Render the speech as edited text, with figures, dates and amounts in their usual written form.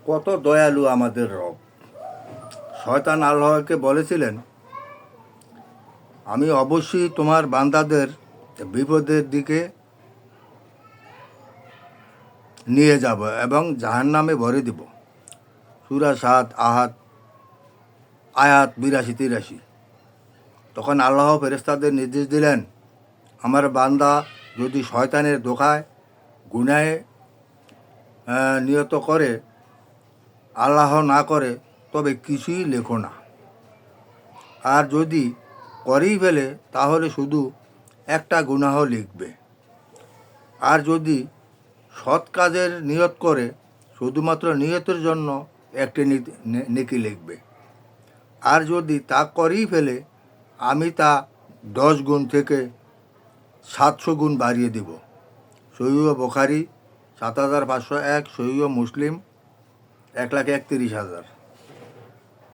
কত দয়ালু আমাদের রব। শয়তান আল্লাহকে বলেছিলেন, আমি অবশ্যই তোমার বান্দাদের বিপদের দিকে নিয়ে যাব এবং জাহান্নামে ভরে দিব। সূরা ৭ আয়াত ৮২-৮৩। তখন আল্লাহ ফেরেশতাদের নির্দেশ দিলেন, আমার বান্দা যদি শয়তানের ধোঁকায় গুনাহে নিয়ত করে আল্লাহ না করে তবে কিছুই লেখো না। আর যদি করেই ফেলে তাহলে শুধু একটা গুনাহ লিখবে। আর যদি সৎ কাজের নিয়ত করে শুধুমাত্র নিয়তের জন্য একটি নেকি লিখবে। আর যদি তা করেই ফেলে আমি তা 10 গুণ থেকে 700 গুণ বাড়িয়ে দিব। সহিহ বুখারী ৭৫০১, সহিহ মুসলিম ১,৩১,০০০।